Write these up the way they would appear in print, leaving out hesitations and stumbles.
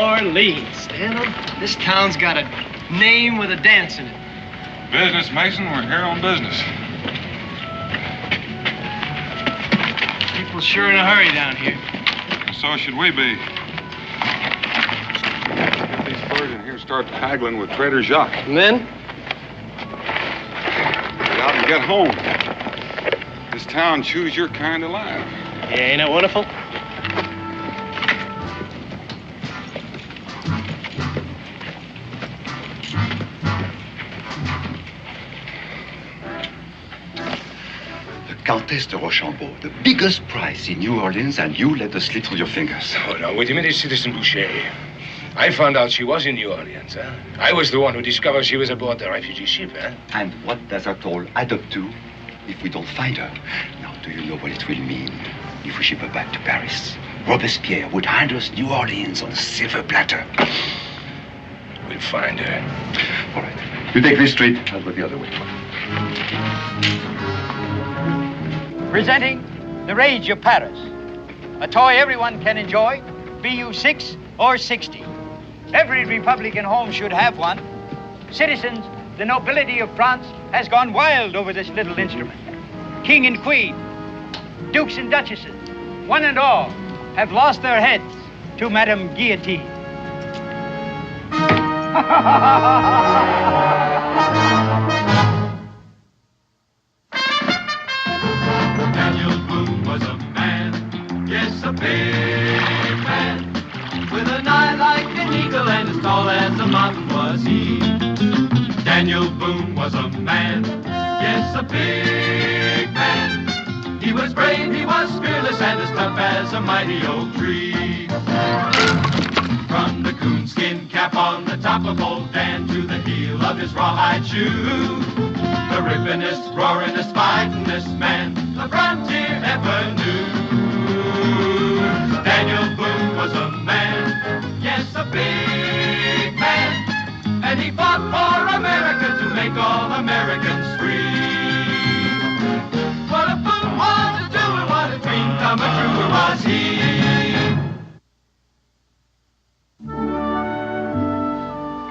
Orleans. Daniel, this town's got a name with a dance in it. Business, Mason. We're here on business. People sure in a hurry down here. So should we be. Get these birds in here and start haggling with Trader Jacques. And then? Get out and get home. This town chews your kind alive. Yeah, ain't that wonderful? Countess de Rochambeau, the biggest prize in New Orleans, and you let us slip through your fingers. Oh, now, wait a minute, Citizen Boucher. I found out she was in New Orleans, huh? I was the one who discovered she was aboard the refugee ship, huh? And what does that all add up to if we don't find her? Now, do you know what it will mean if we ship her back to Paris? Robespierre would hand us New Orleans on a silver platter. We'll find her. All right. You take this street, I'll go the other way. Presenting The Rage of Paris, a toy everyone can enjoy, be you 6 or 60. Every Republican home should have one. Citizens, the nobility of France has gone wild over this little instrument. King and queen, dukes and duchesses, one and all, have lost their heads to Madame Guillotine. Daniel Boone was a man, yes, a big man, with an eye like an eagle and as tall as a mountain was he. Daniel Boone was a man, yes, a big man. He was brave, he was fearless, and as tough as a mighty oak tree. From the coonskin cap on the top of old Dan to the heel of his rawhide shoe, the rippingest, roaringest, fightingest man the frontier ever knew. Daniel Boone was a man, yes, a big man, and he fought for America to make all Americans free. What a Boone wanted to do and what a dream come true was he.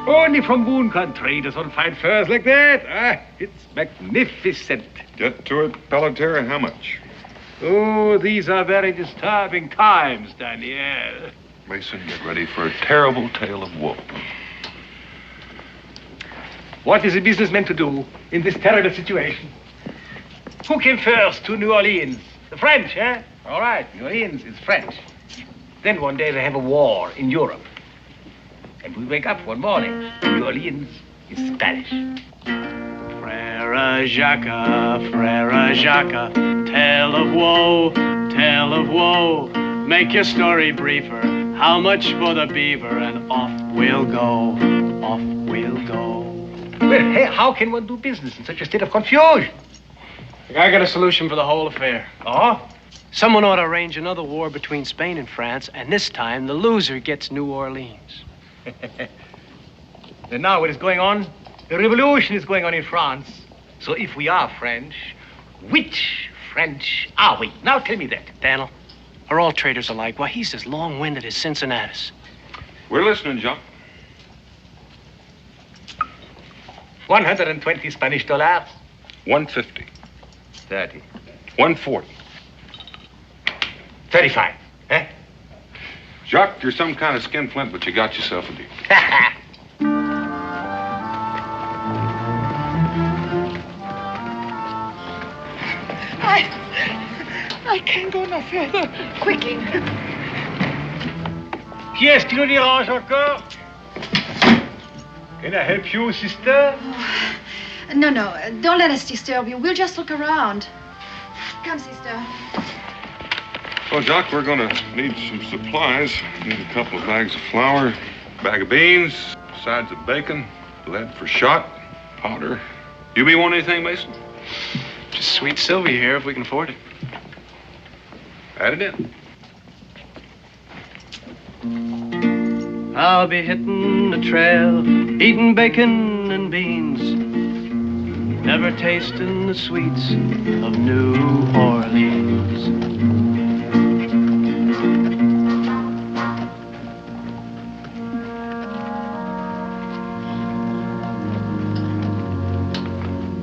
Only from Boone country does one find furs like that. Ah, it's magnificent. Get to it, Pelletier. How much? Oh, these are very disturbing times, Daniel. Mason, get ready for a terrible tale of woe. What is a businessman to do in this terrible situation? Who came first to New Orleans? The French, eh? All right, New Orleans is French. Then one day they have a war in Europe. And we wake up one morning, New Orleans is Spanish. Frere Jacques, tale of woe, make your story briefer. How much for the beaver? And off we'll go. Well, hey, how can one do business in such a state of confusion? I got a solution for the whole affair. Oh? Someone ought to arrange another war between Spain and France, and this time the loser gets New Orleans. And now what is going on? The revolution is going on in France. So if we are French, which French are we? Now tell me that. Daniel, are all traitors alike? Why, he's as long-winded as Cincinnatus. We're listening, Jacques. 120 Spanish dollars. 150. 30. 140. 35. Eh? Jacques, you're some kind of skinflint, but you got yourself a deal. I can't go no further. Quickly. Qui est-ce qui nous dérange encore? Can I help you, sister? No, don't let us disturb you. We'll just look around. Come, sister. Well, Jacques, we're going to need some supplies. Need a couple of bags of flour, bag of beans, sides of bacon, lead for shot, powder. You be want anything, Mason? Just sweet Sylvia here, if we can afford it. Add it in. I'll be hitting the trail, eating bacon and beans, never tasting the sweets of New Orleans.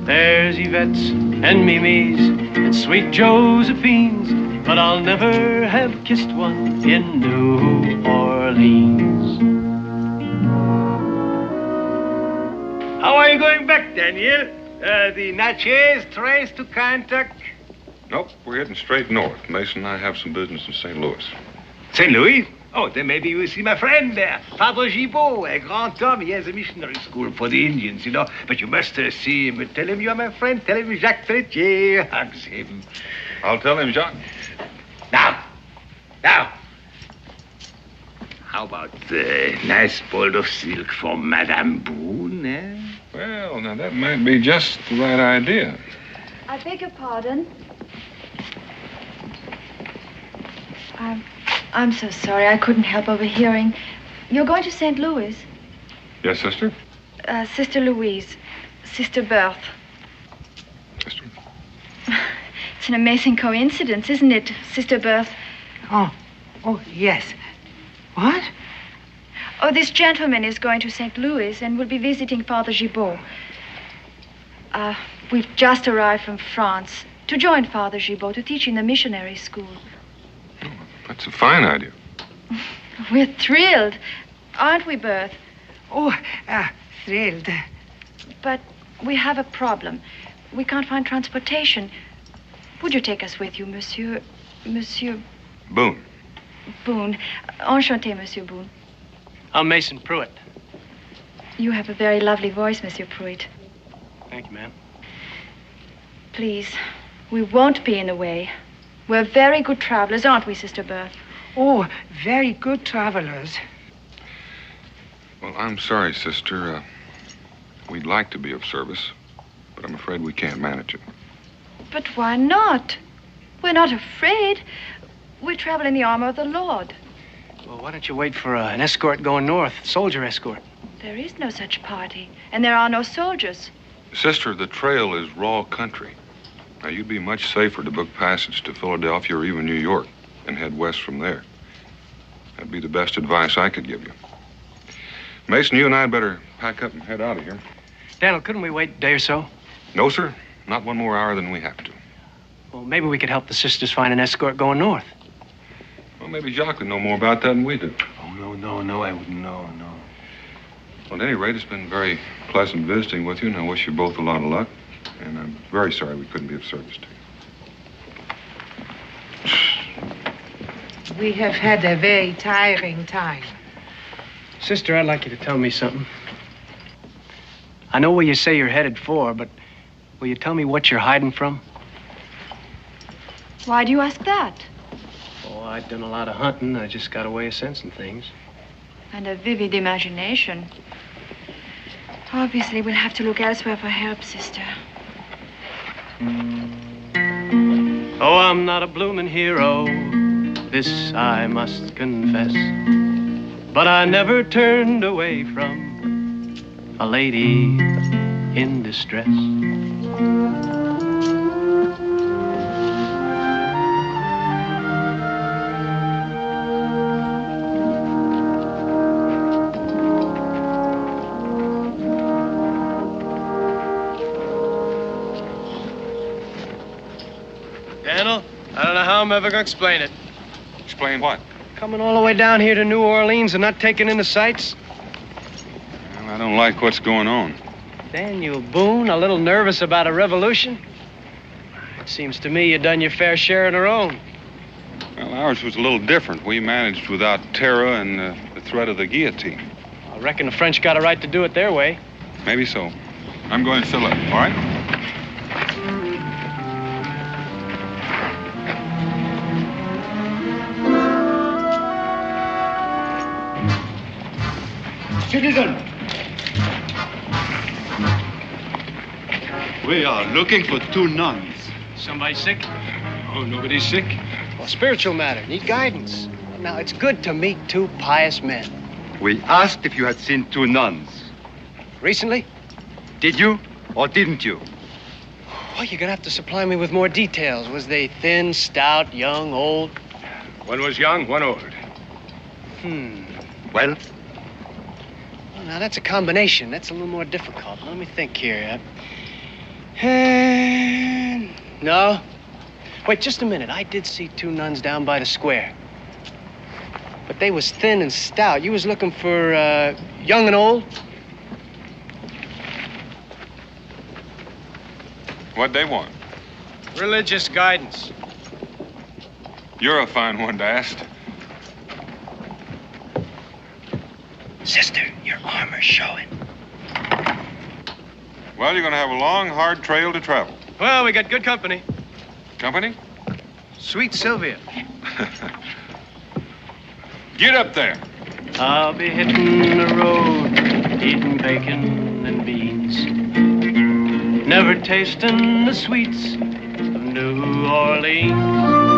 There's Yvette's and Mimi's and sweet Josephines, but I'll never have kissed one in New Orleans. How are you going back, Daniel? The Natchez trace to Kentucky? Nope, we're heading straight north. Mason and I have some business in St. Louis. St. Louis? Oh, then maybe you will see my friend there, Father Gibault, a grand homme. He has a missionary school for the Indians, you know. But you must see him. Tell him you're my friend. Tell him Jacques Pelletier hugs him. I'll tell him, Jacques. Now. How about the nice ball of silk for Madame Boone, eh? Well, now that might be just the right idea. I beg your pardon. I'm so sorry. I couldn't help overhearing. You're going to St. Louis? Yes, sister? Sister Louise. Sister Berthe. Sister? It's an amazing coincidence, isn't it, Sister Berthe? Oh, yes. What? Oh, this gentleman is going to St. Louis and will be visiting Father Gibault. We've just arrived from France to join Father Gibault to teach in the missionary school. That's a fine idea. We're thrilled, aren't we, Berthe? Oh, thrilled. But we have a problem. We can't find transportation. Would you take us with you, Monsieur Boone. Boone? Enchanté, Monsieur Boone. I'm Mason Pruitt. You have a very lovely voice, Monsieur Pruitt. Thank you, ma'am. Please, we won't be in the way. We're very good travelers, aren't we, Sister Berthe? Oh, very good travelers. Well, I'm sorry, sister. We'd like to be of service, but I'm afraid we can't manage it. But why not? We're not afraid. We travel in the armor of the Lord. Well, why don't you wait for an escort going north, soldier escort? There is no such party, and there are no soldiers. Sister, the trail is raw country. Now, you'd be much safer to book passage to Philadelphia or even New York and head west from there. That'd be the best advice I could give you. Mason, you and I'd better pack up and head out of here. Daniel, couldn't we wait a day or so? No, sir. Not one more hour than we have to. Well, maybe we could help the sisters find an escort going north. Well, maybe Jacques would know more about that than we do. Oh, no, I wouldn't know, no. Well, at any rate, it's been very pleasant visiting with you, and I wish you both a lot of luck. And I'm very sorry we couldn't be of service to you. We have had a very tiring time. Sister, I'd like you to tell me something. I know where you say you're headed for, but will you tell me what you're hiding from? Why do you ask that? Oh, I've done a lot of hunting. I just got a way of sensing things. And a vivid imagination. Obviously, we'll have to look elsewhere for help, sister. Oh, I'm not a bloomin' hero, this I must confess. But I never turned away from a lady in distress. Daniel, I don't know how I'm ever gonna explain it. Explain what? Coming all the way down here to New Orleans and not taking in the sights? Well, I don't like what's going on. Daniel Boone, a little nervous about a revolution? It seems to me you done your fair share on our own. Well, ours was a little different. We managed without terror and the threat of the guillotine. I reckon the French got a right to do it their way. Maybe so. I'm going to fill up, all right? Citizen! We are looking for 2 nuns. Somebody sick? Oh, nobody's sick? Well, spiritual matter. Need guidance. Now, it's good to meet 2 pious men. We asked if you had seen 2 nuns. Recently? Did you or didn't you? Well, you're gonna have to supply me with more details. Was they thin, stout, young, old? One was young, one old. Well? Well, now, that's a combination. That's a little more difficult. Let me think here. No. Wait, just a minute. I did see two nuns down by the square. But they was thin and stout. You was looking for, young and old? What'd they want? Religious guidance. You're a fine one to ask. Sister, your armor's showing. Well, you're gonna have a long, hard trail to travel. Well, we got good company. Company? Sweet Sylvia. Get up there. I'll be hitting the road, eating bacon and beans. Never tasting the sweets of New Orleans.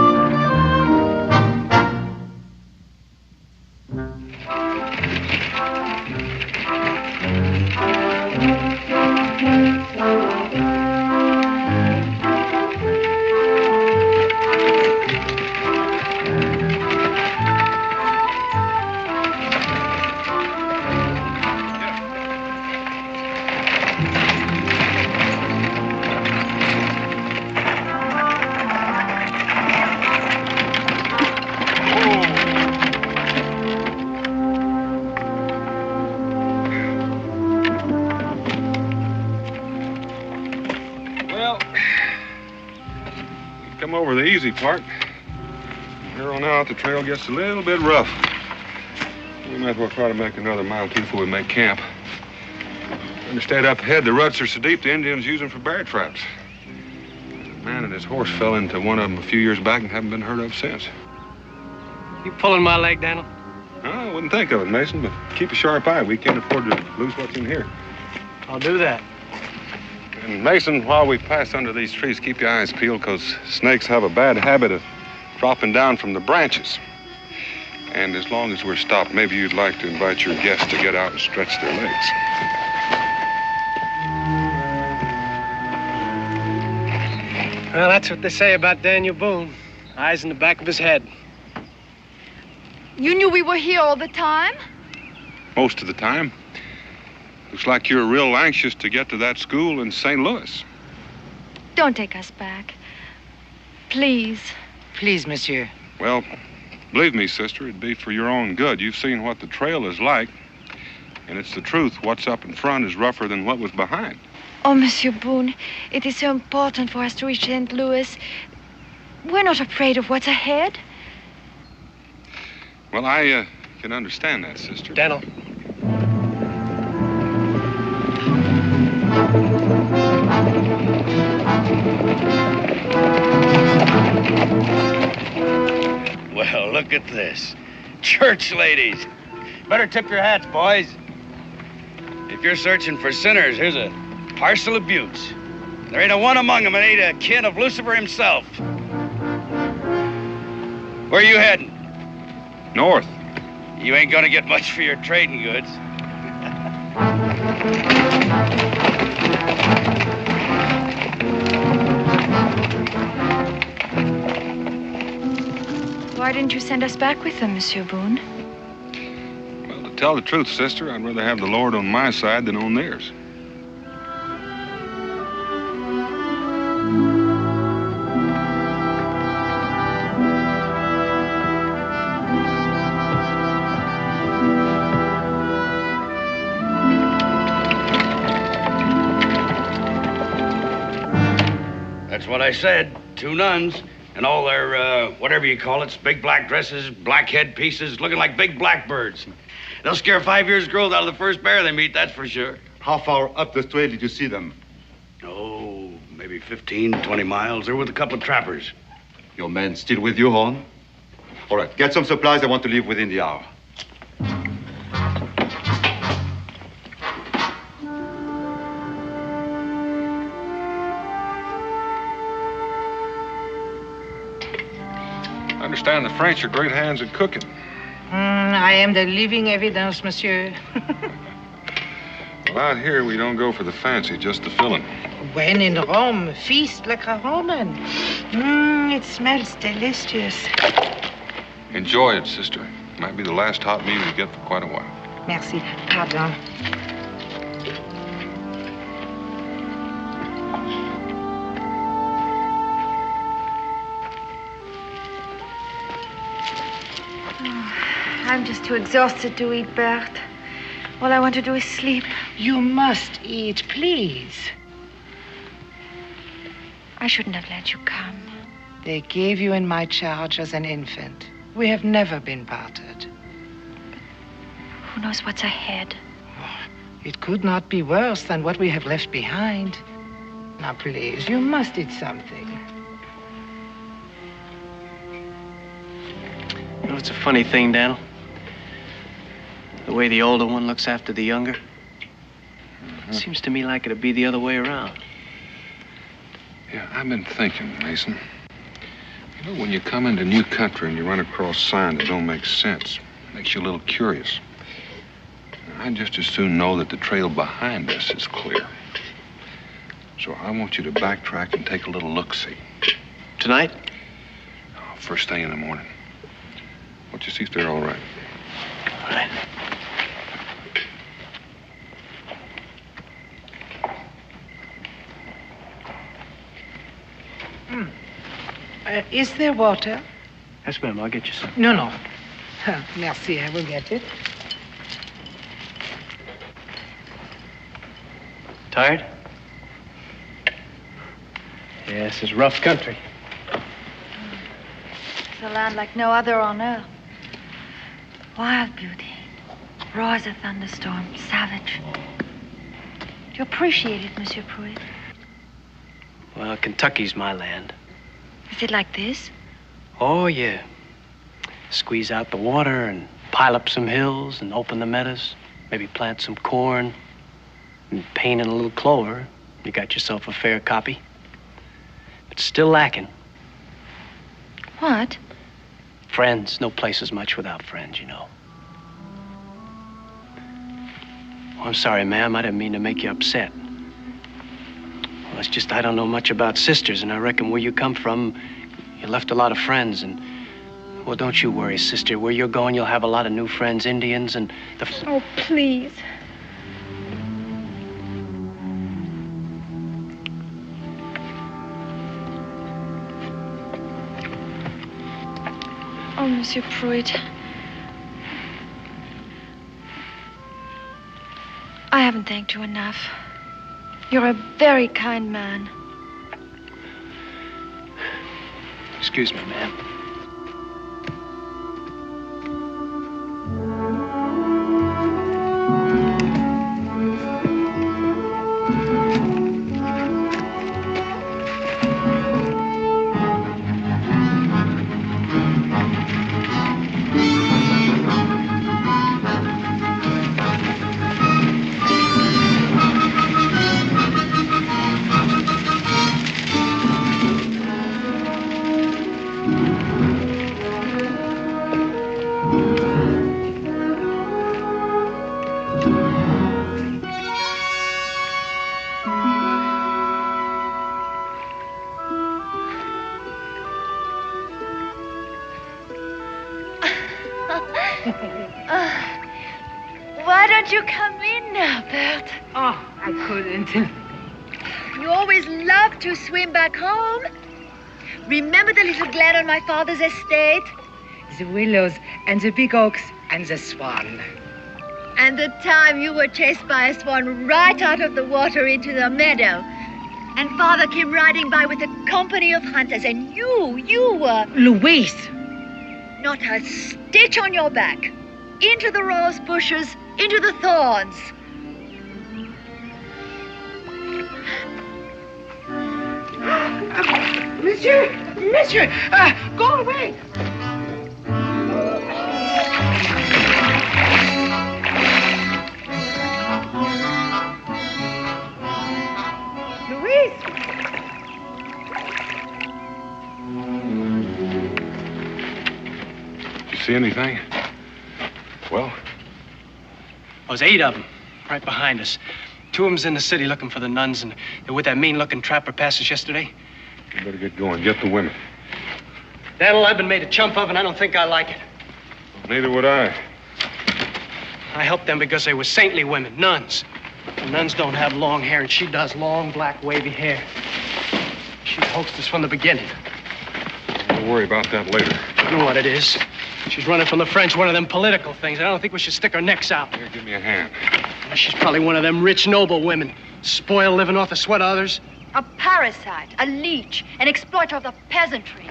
Over the easy part. From here on out, the trail gets a little bit rough. We might as well try to make another mile or two before we make camp. Understand up ahead, the ruts are so deep the Indians use them for bear traps. A man and his horse fell into one of them a few years back and haven't been heard of since. You pulling my leg, Daniel? I wouldn't think of it, Mason, but keep a sharp eye. We can't afford to lose what's in here. I'll do that. And Mason, while we pass under these trees, keep your eyes peeled, because snakes have a bad habit of dropping down from the branches. And as long as we're stopped, maybe you'd like to invite your guests to get out and stretch their legs. Well, that's what they say about Daniel Boone. Eyes in the back of his head. You knew we were here all the time? Most of the time. Looks like you're real anxious to get to that school in St. Louis. Don't take us back. Please. Please, monsieur. Well, believe me, sister, it'd be for your own good. You've seen what the trail is like, and it's the truth. What's up in front is rougher than what was behind. Oh, Monsieur Boone, it is so important for us to reach St. Louis. We're not afraid of what's ahead. Well, I can understand that, sister. Daniel. Well, look at this. Church ladies. Better tip your hats, boys. If you're searching for sinners, here's a parcel of buttes. There ain't a one among them that ain't a kin of Lucifer himself. Where are you heading? North. You ain't gonna get much for your trading goods. Why didn't you send us back with them, Monsieur Boone? Well, to tell the truth, sister, I'd rather have the Lord on my side than on theirs. That's what I said. Two nuns. And all their, whatever you call it, big black dresses, black head pieces, looking like big blackbirds. They'll scare 5 years' growth out of the first bear they meet, that's for sure. How far up the trail did you see them? Oh, maybe 15, 20 miles. They're with a couple of trappers. Your men still with you, Horn? All right, get some supplies. I want to leave within the hour. I understand the French are great hands at cooking. I am the living evidence, monsieur. Well, out here, we don't go for the fancy, just the filling. When in Rome, feast like a Roman. It smells delicious. Enjoy it, sister. Might be the last hot meal you get for quite a while. Merci. Pardon. I'm just too exhausted to eat, Bert. All I want to do is sleep. You must eat, please. I shouldn't have let you come. They gave you in my charge as an infant. We have never been parted. Who knows what's ahead? It could not be worse than what we have left behind. Now, please, you must eat something. You know, it's a funny thing, Daniel. The way the older one looks after the younger. It seems to me like it'd be the other way around. Yeah, I've been thinking, Mason. You know, when you come into new country and you run across signs that don't make sense, it makes you a little curious. I'd just as soon know that the trail behind us is clear. So I want you to backtrack and take a little look-see. Tonight? First thing in the morning. I want you to see if they're all right. All right. Is there water? Yes, ma'am. I'll get you some. No. Merci, I will get it. Tired? Yes, it's rough country. It's a land like no other on earth. Wild beauty. Raw as a thunderstorm. Savage. Do you appreciate it, Monsieur Pruitt? Well, Kentucky's my land. Is it like this? Oh, yeah. Squeeze out the water and pile up some hills and open the meadows. Maybe plant some corn and paint in a little clover. You got yourself a fair copy. But still lacking. What? Friends. No place is much without friends, you know. Oh, I'm sorry, ma'am. I didn't mean to make you upset. Well, it's just I don't know much about sisters, and I reckon where you come from, you left a lot of friends, and... Well, don't you worry, sister. Where you're going, you'll have a lot of new friends, Indians, and the... Oh, please. Oh, Monsieur Pruitt. I haven't thanked you enough. You're a very kind man. Excuse me, ma'am. Why don't you come in now, Bert? Oh, I couldn't. You always loved to swim back home. Remember the little glen on my father's estate? The willows and the big oaks and the swan. And the time you were chased by a swan right out of the water into the meadow. And father came riding by with a company of hunters, and you were... Louise! Not a stitch on your back. Into the rose bushes, into the thorns. Monsieur, go away. Louise! Did you see anything? Well? There's 8 of them right behind us. 2 of them's in the city looking for the nuns, and they're with that mean-looking trapper past us yesterday. You better get going. Get the women. Daniel, I've been made a chump of, and I don't think I like it. Neither would I. I helped them because they were saintly women, nuns. The nuns don't have long hair, and she does long, black, wavy hair. She hoaxed us from the beginning. We'll worry about that later. You know what it is. She's running from the French, one of them political things. I don't think we should stick our necks out. Here, give me a hand. She's probably one of them rich, noble women. Spoiled, living off the sweat of others. A parasite, a leech, an exploiter of the peasantry.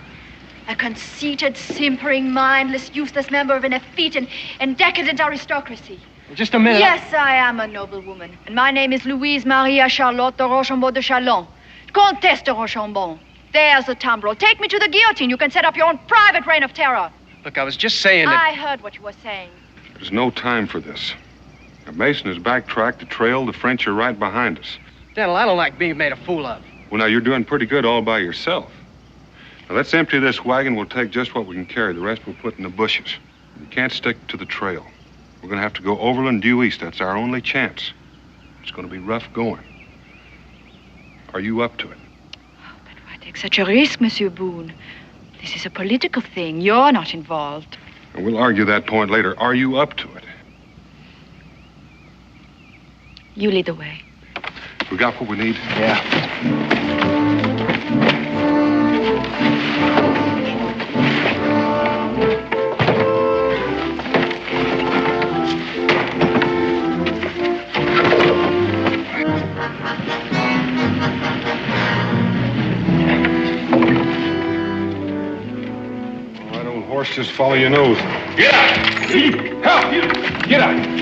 A conceited, simpering, mindless, useless member of an effete and decadent aristocracy. Just a minute. Yes, I am a noble woman. And my name is Louise Maria Charlotte de Rochambeau de Chalon. Comtesse de Rochambeau. There's the tumbrel. Take me to the guillotine. You can set up your own private reign of terror. Look, I was just saying that... I heard what you were saying. There's no time for this. Now, Mason has backtracked the trail. The French are right behind us. Daniel, I don't like being made a fool of. Well, now, you're doing pretty good all by yourself. Now, let's empty this wagon. We'll take just what we can carry. The rest we'll put in the bushes. You can't stick to the trail. We're going to have to go overland due east. That's our only chance. It's going to be rough going. Are you up to it? Oh, but why take such a risk, Monsieur Boone? This is a political thing. You're not involved. And we'll argue that point later. Are you up to it? You lead the way. We got what we need? Yeah. Horse, just follow your nose. Get out! Help! Get out!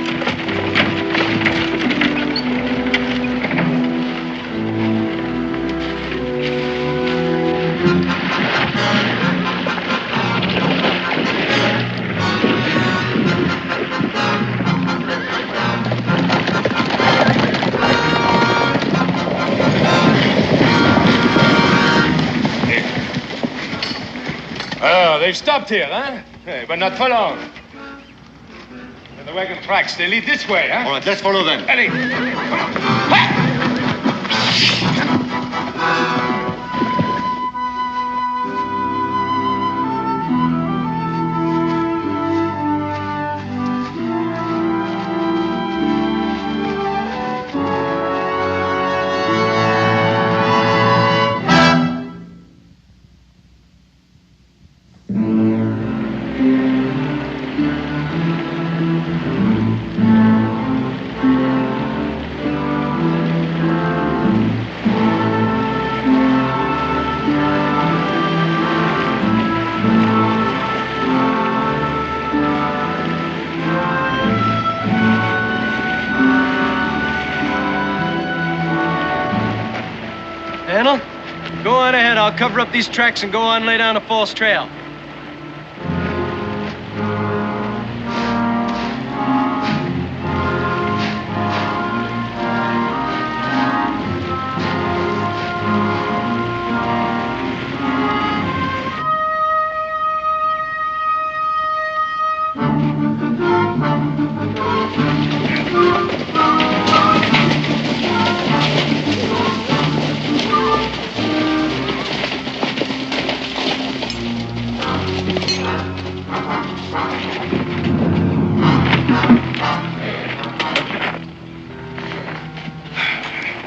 They've stopped here, huh? Hey, but not for long. And the wagon tracks, they lead this way, huh? All right, let's follow them. Ellie! Go on ahead. I'll cover up these tracks and go on lay down a false trail.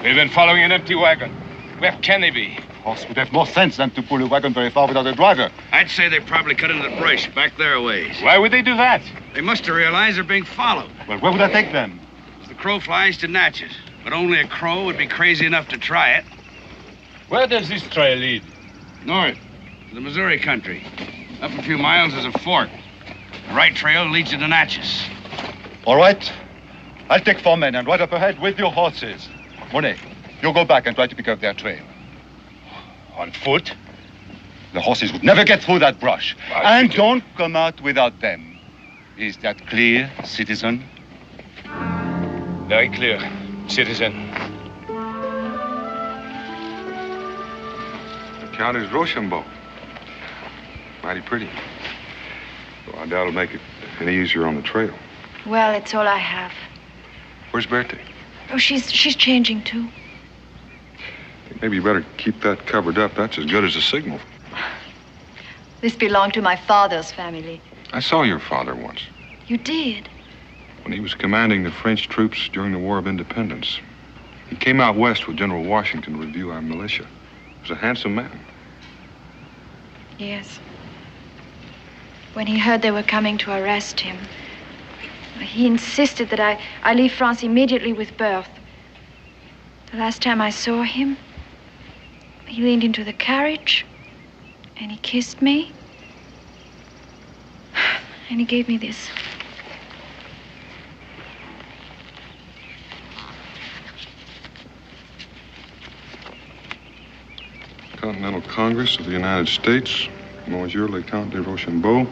They've been following an empty wagon. Where can they be? Horse would have more sense than to pull a wagon very far without a driver. I'd say they probably cut into the brush back their ways. Why would they do that? They must have realized they're being followed. Well, where would I take them? As the crow flies to Natchez. But only a crow would be crazy enough to try it. Where does this trail lead? North, to the Missouri country. Up a few miles is a fork. The right trail leads you to Natchez. All right. I'll take 4 men and ride up ahead with your horses. Monet, you go back and try to pick up their trail. On foot? The horses would never get through that brush. And don't come out without them. Is that clear, citizen? Very clear, citizen. The Count is Rochambeau. Mighty pretty. Well, I doubt it'll make it any easier on the trail. Well, it's all I have. Where's Bertie? Oh, she's changing, too. I think maybe you better keep that covered up. That's as good as a signal. This belonged to my father's family. I saw your father once. You did? When he was commanding the French troops during the War of Independence. He came out west with General Washington to review our militia. He was a handsome man. Yes. when he heard they were coming to arrest him. He insisted that I leave France immediately with Berthe. The last time I saw him, he leaned into the carriage and he kissed me. And he gave me this. Continental Congress of the United States, Monsieur le Count de Rochambeau.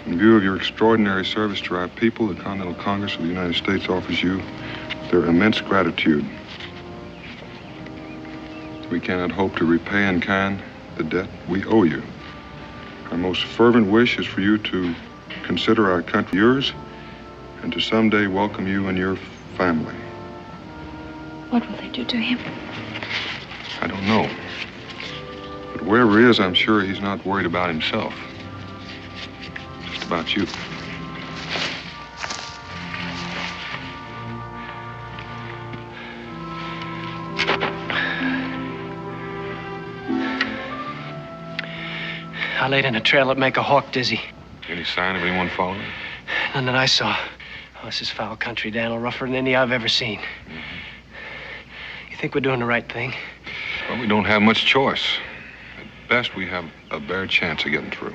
In view of your extraordinary service to our people, the Continental Congress of the United States offers you their immense gratitude. We cannot hope to repay in kind the debt we owe you. Our most fervent wish is for you to consider our country yours and to someday welcome you and your family. What will they do to him? I don't know. But wherever he is, I'm sure he's not worried about himself. Just about you. I laid in a trail that'd make a hawk dizzy. Any sign of anyone following? None that I saw. Oh, this is foul country, Daniel, rougher than any I've ever seen. You think we're doing the right thing? Well, we don't have much choice. At best, we have a bare chance of getting through.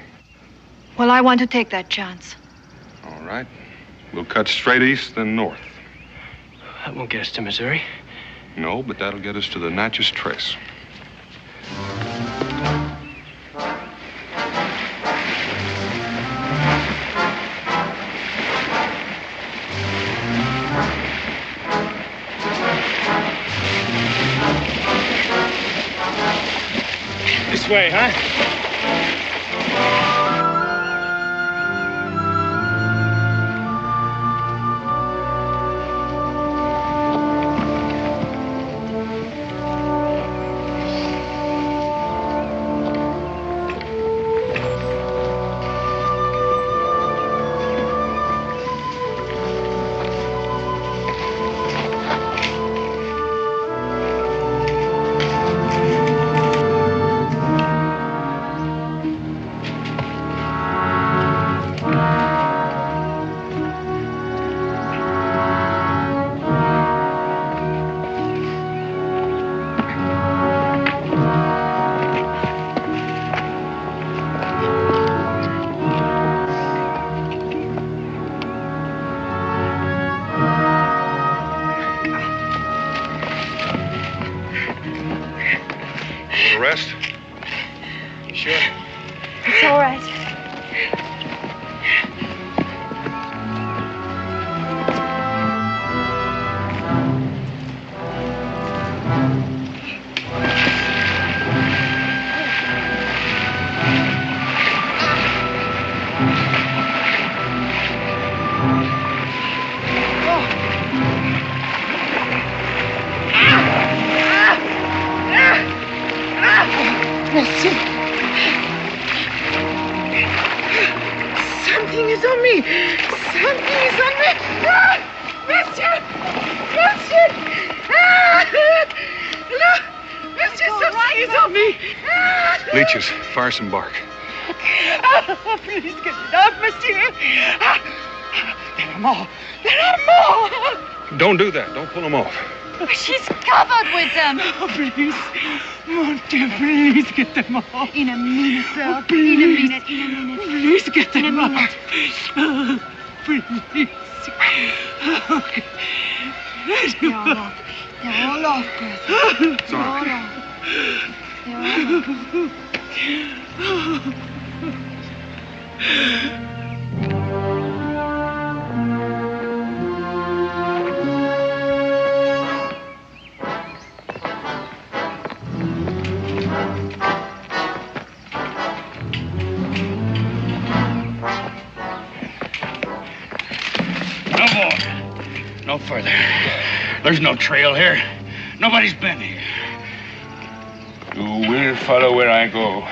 Well, I want to take that chance. All right. We'll cut straight east, then north. That won't get us to Missouri. No, but that'll get us to the Natchez Trace. This way, huh? Rest? You sure? It's all right. Something is on me. Something is on me. Ah! Monsieur! Monsieur! Ah! No! Monsieur, something is on me. Ah! Leeches, fire some bark. Ah, please get it off, monsieur. Ah! There are more. There are more. Don't do that. Don't pull them off. She's covered with them. Oh, please. Mon Dieu, please get them off. In a minute, sir. Oh, please. In a minute, in a minute. Please get them In a off. minute. Oh, please. Okay. They're all off. They're all off, Bertha. It's all right. They're all off. No more. No further. There's no trail here. Nobody's been here. You will follow where I go.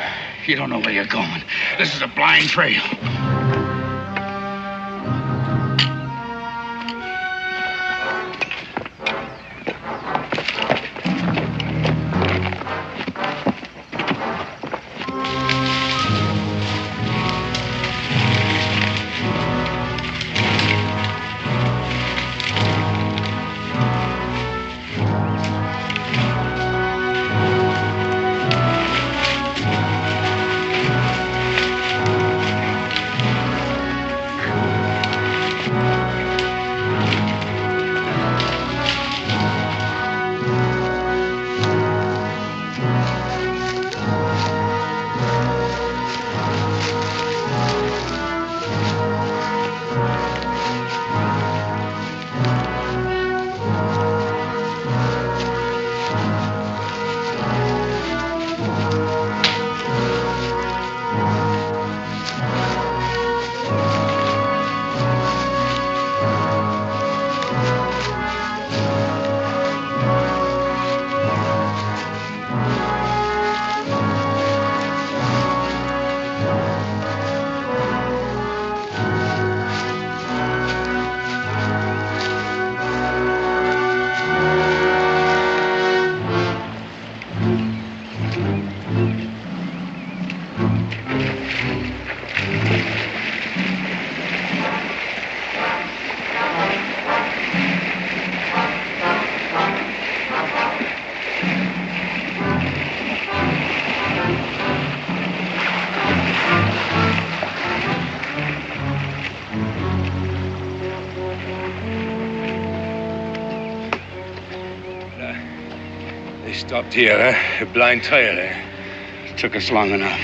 You don't know where you're going. This is a blind trail. Stopped here, huh? A blind trail, eh? Took us long enough.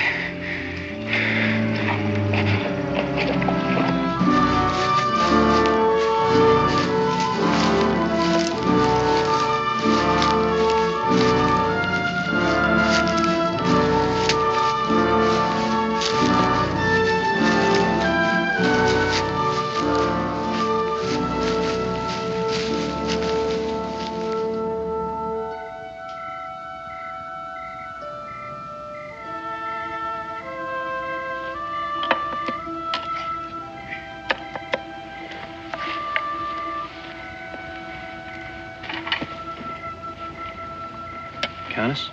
Countess?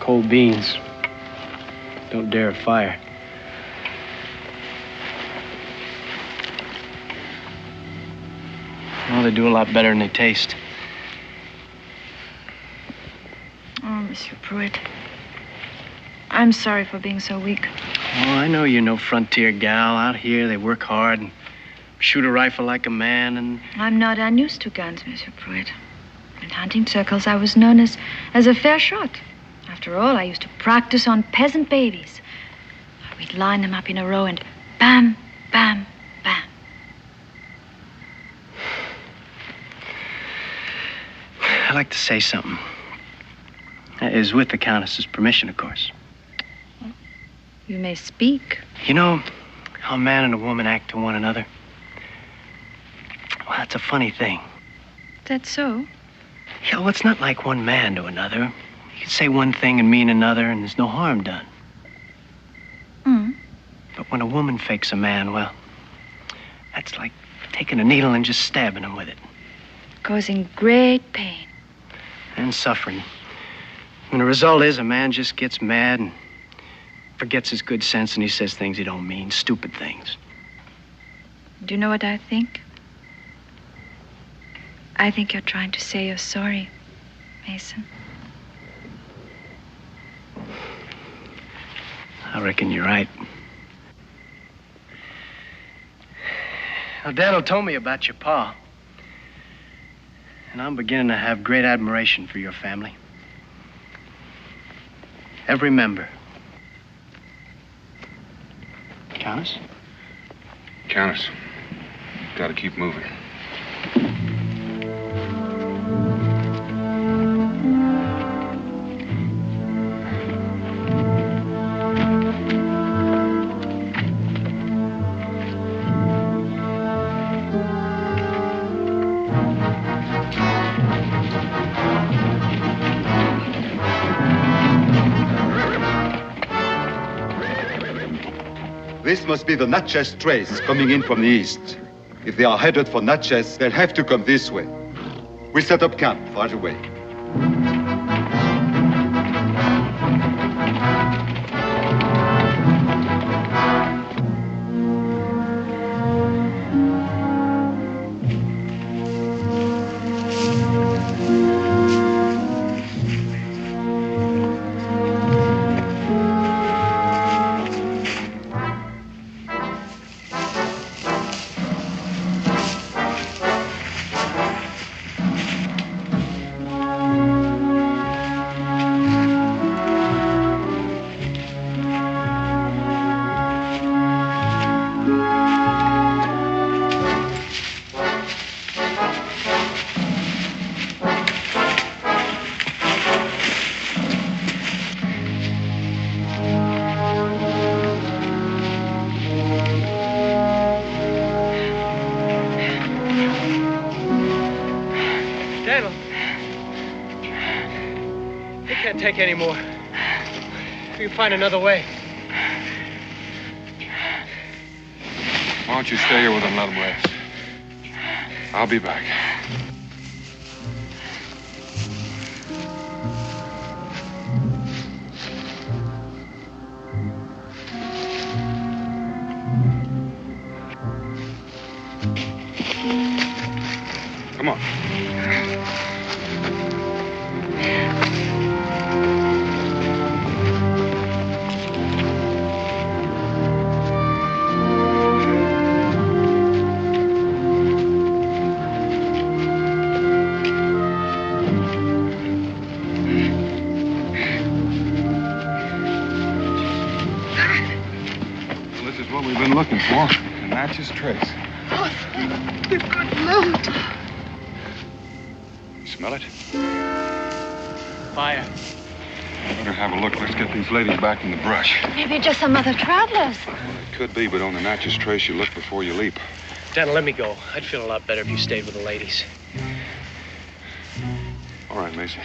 Cold beans. Don't dare a fire. Well, they do a lot better than they taste. Oh, Monsieur Pruitt. I'm sorry for being so weak. Oh, I know you're no frontier gal. Out here, they work hard and shoot a rifle like a man and... I'm not unused to guns, Monsieur Pruitt. In hunting circles, I was known as a fair shot. After all, I used to practice on peasant babies. We'd line them up in a row and bam, bam, bam. I'd like to say something. That is with the Countess's permission, of course. You may speak. You know how a man and a woman act to one another? Well, it's a funny thing. That's so? Yeah, well, it's not like one man to another. You can say one thing and mean another, and there's no harm done. But when a woman fakes a man, well, that's like taking a needle and just stabbing him with it. Causing great pain. And suffering. And the result is a man just gets mad and forgets his good sense, and he says things he don't mean, stupid things. Do you know what I think? I think you're trying to say you're sorry, Mason. I reckon you're right. Now, Daniel told me about your pa. And I'm beginning to have great admiration for your family. Every member. Countess? Countess, gotta keep moving. This must be the Natchez trace coming in from the east. If they are headed for Natchez, they'll have to come this way. We set up camp right away. Take any more. We can find another way. Why don't you stay here with them and let them rest? I'll be back. Come on. looking for can match his trace. Oh, thank the good Lord. You smell it? Fire. Better have a look. Let's get these ladies back in the brush. Maybe just some other travelers. It could be, but on the Natchez trace, you look before you leap. Daniel, let me go. I'd feel a lot better if you stayed with the ladies. All right, Mason.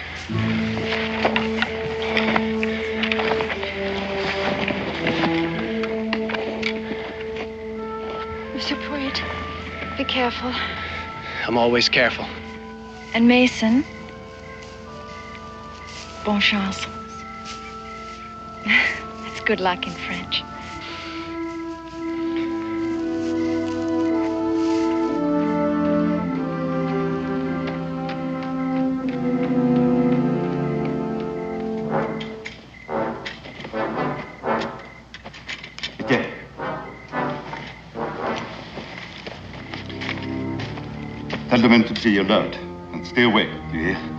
Monsieur Pruitt, be careful. I'm always careful. And Mason, bon chance. That's good luck in French. Tell the men to be alert and stay away, do you hear?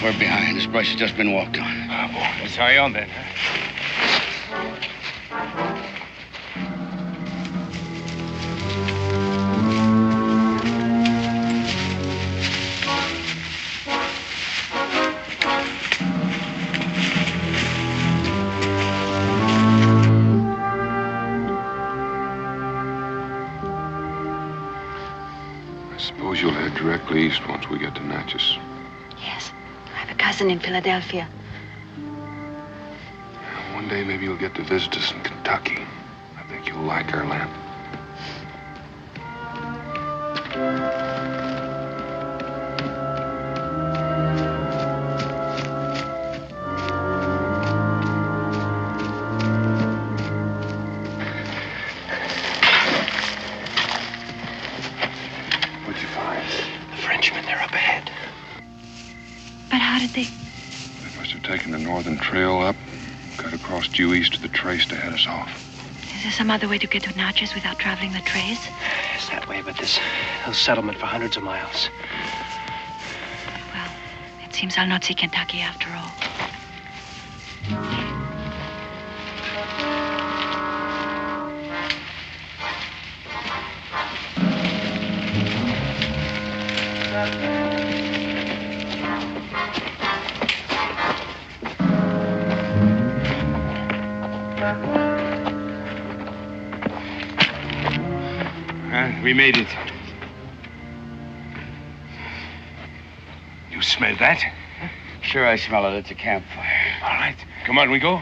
Far behind. This brush has just been walked on. Ah, boy. Let's hurry on then, huh? I suppose you'll head directly east once we get to Natchez. Yes. I have a cousin in Philadelphia. One day maybe you'll get to visit us in Kentucky. I think you'll like our land. What'd you find? The Frenchmen, they're up ahead. But how did they... They must have taken the northern trail up, cut across due east to the trace to head us off. Is there some other way to get to Natchez without traveling the trace? It's that way, but there's no settlement for hundreds of miles. Well, it seems I'll not see Kentucky after all. We made it. You smell that? Sure, I smell it. It's a campfire. All right. Come on, we go.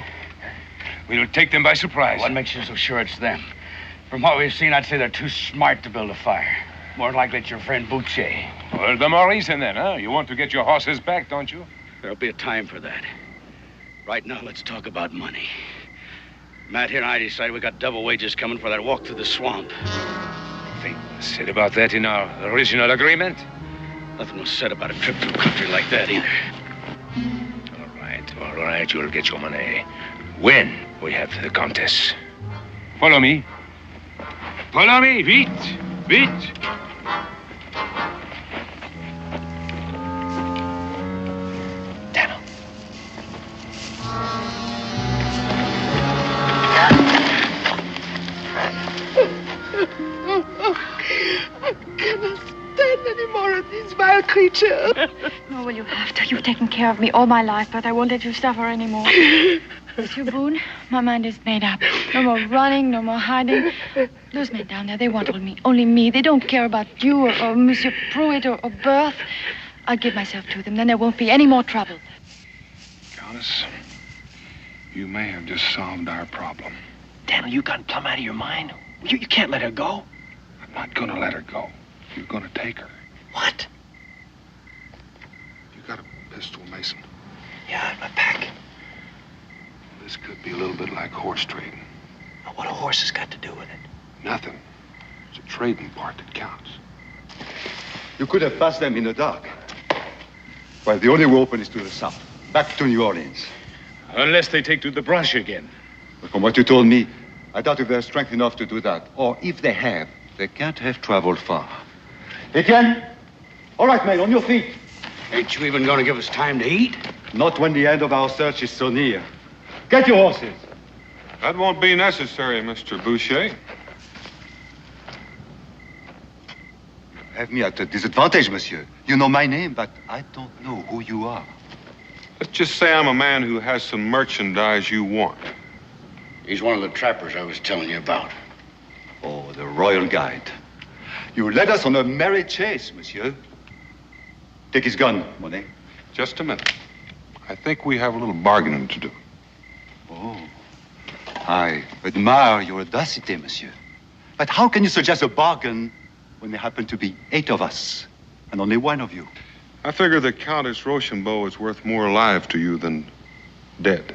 We'll take them by surprise. What makes you so sure it's them? From what we've seen, I'd say they're too smart to build a fire. More likely it's your friend Boucher. Well, the more reason then, huh? You want to get your horses back, don't you? There'll be a time for that. Right now, let's talk about money. Matt here and I decided we got double wages coming for that walk through the swamp. Think said about that in our original agreement? Nothing was said about a trip to a country like that either. All right, you'll get your money. When we have the contest. Follow me. Follow me, vite, vite. Daniel. I cannot stand any more of these vile creatures. Oh, well, you have to. You've taken care of me all my life, but I won't let you suffer anymore. Monsieur Boone, my mind is made up. No more running, no more hiding. Those men down there, they want only me. They don't care about you or Monsieur Pruitt or Berth. I'll give myself to them. Then there won't be any more trouble. Countess, you may have just solved our problem. Daniel, you gone plumb out of your mind? You can't let her go. I'm not going to let her go. You're going to take her. What? You got a pistol, Mason? Yeah, in my pack. This could be a little bit like horse trading. Now, what a horse has got to do with it? Nothing. It's a trading part that counts. You could have passed them in the dark. Well, the only way open is to the south, back to New Orleans. Unless they take to the brush again. But from what you told me, I doubt if they have strength enough to do that. Or if they have, they can't have traveled far. Etienne? All right, man, on your feet. Ain't you even going to give us time to eat? Not when the end of our search is so near. Get your horses. That won't be necessary, Mr. Boucher. Have me at a disadvantage, monsieur. You know my name, but I don't know who you are. Let's just say I'm a man who has some merchandise you want. He's one of the trappers I was telling you about. Oh, the royal guide. You led us on a merry chase, monsieur. Take his gun, Monet. Just a minute. I think we have a little bargaining to do. Oh, I admire your audacity, monsieur. But how can you suggest a bargain when there happen to be 8 of us and only 1 of you? I figure that Countess Rochambeau is worth more alive to you than dead.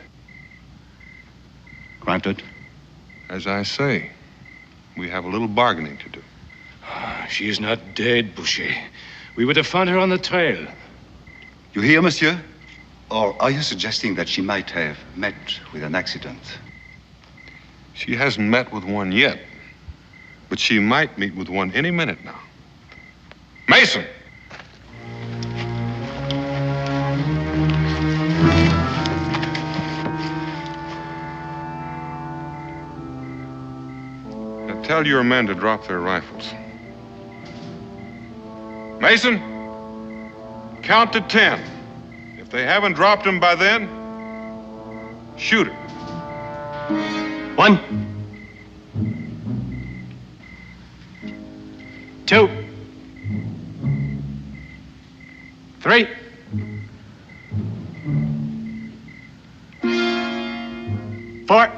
Granted. As I say, we have a little bargaining to do. She is not dead, Boucher. We would have found her on the trail. You hear, monsieur? Or are you suggesting that she might have met with an accident? She hasn't met with one yet, but she might meet with one any minute now. Mason! Now tell your men to drop their rifles. Mason, count to 10. If they haven't dropped them by then, shoot her. 1, 2, 3, 4.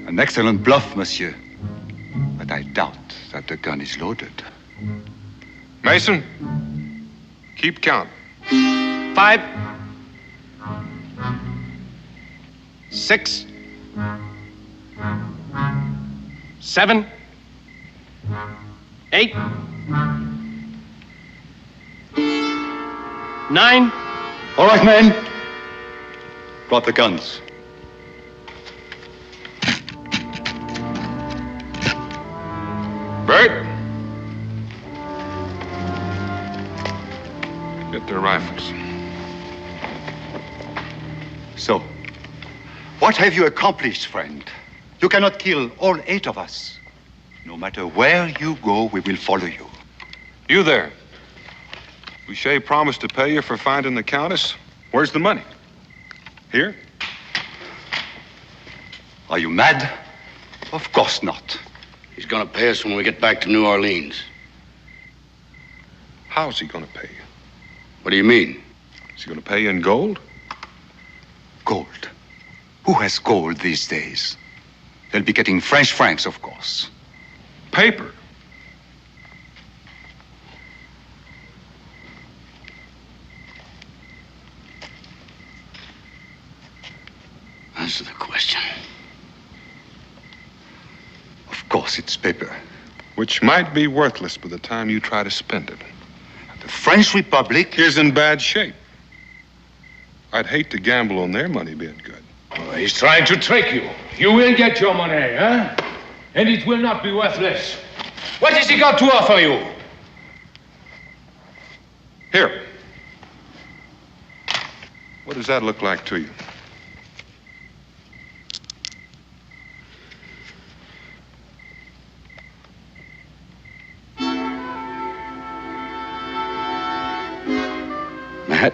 An excellent bluff, monsieur. But I doubt that the gun is loaded. Mason, keep count. 5, 6, 7, 8, 9. All right, men. Drop the guns. Bert, get their rifles. So, what have you accomplished, friend? You cannot kill all 8 of us. No matter where you go, we will follow you. You there. Boucher promised to pay you for finding the Countess. Where's the money? Here? Are you mad? Of course not. He's going to pay us when we get back to New Orleans. How's he going to pay you? What do you mean? Is he going to pay you in gold? Gold. Who has gold these days? They'll be getting French francs, of course. Paper. Answer the question. Of course, it's paper. Which might be worthless by the time you try to spend it. The French Republic is in bad shape. I'd hate to gamble on their money being good. Oh, he's trying to trick you. You will get your money, huh? And it will not be worthless. What has he got to offer you? Here. What does that look like to you? Matt?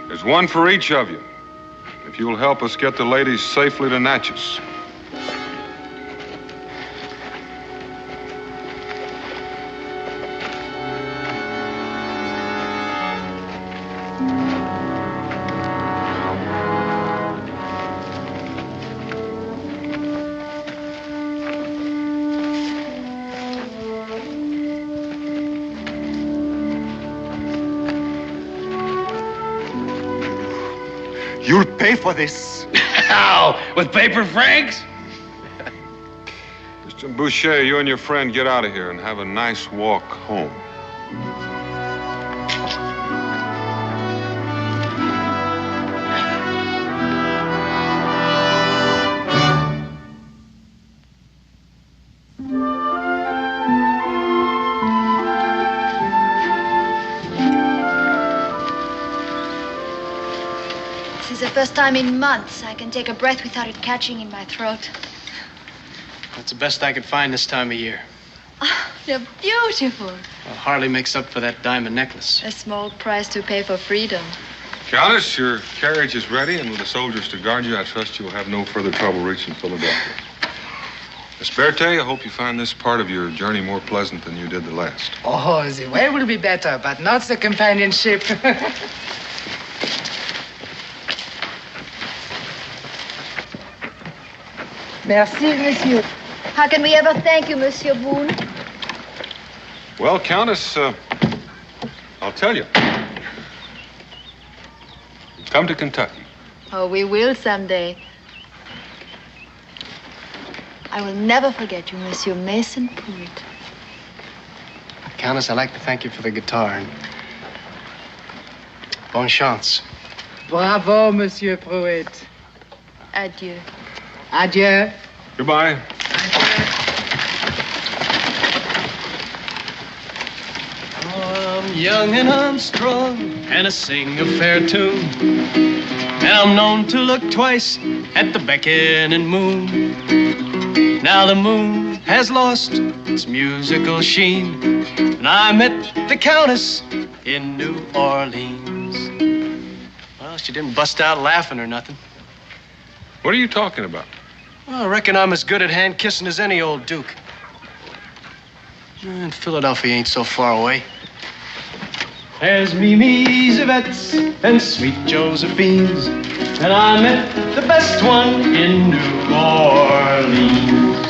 There's one for each of you. If you'll help us get the ladies safely to Natchez. You'll pay for this. How? With paper francs? Mr. Boucher, you and your friend get out of here and have a nice walk home. This is the first time in months I can take a breath without it catching in my throat. That's the best I could find this time of year. Oh, they're beautiful. Well, hardly makes up for that diamond necklace. A small price to pay for freedom. Countess, your carriage is ready, and with the soldiers to guard you, I trust you'll have no further trouble reaching Philadelphia. Miss Berthe, I hope you find this part of your journey more pleasant than you did the last. Oh, the way will be better, but not the companionship. Merci, monsieur. How can we ever thank you, Monsieur Boone? Well, Countess, I'll tell you. Come to Kentucky. Oh, we will someday. I will never forget you, Monsieur Mason Pruitt. Countess, I'd like to thank you for the guitar and bonne chance. Bravo, Monsieur Pruitt. Adieu. Adieu. Goodbye. I'm young and I'm strong, and I sing a fair tune. And I'm known to look twice at the beckoning moon. Now the moon has lost its musical sheen, and I met the Countess in New Orleans. Well, she didn't bust out laughing or nothing. What are you talking about? Well, I reckon I'm as good at hand kissing as any old duke. And Philadelphia ain't so far away. There's Mimi's, Yvette's, and sweet Josephine's, and I met the best one in New Orleans.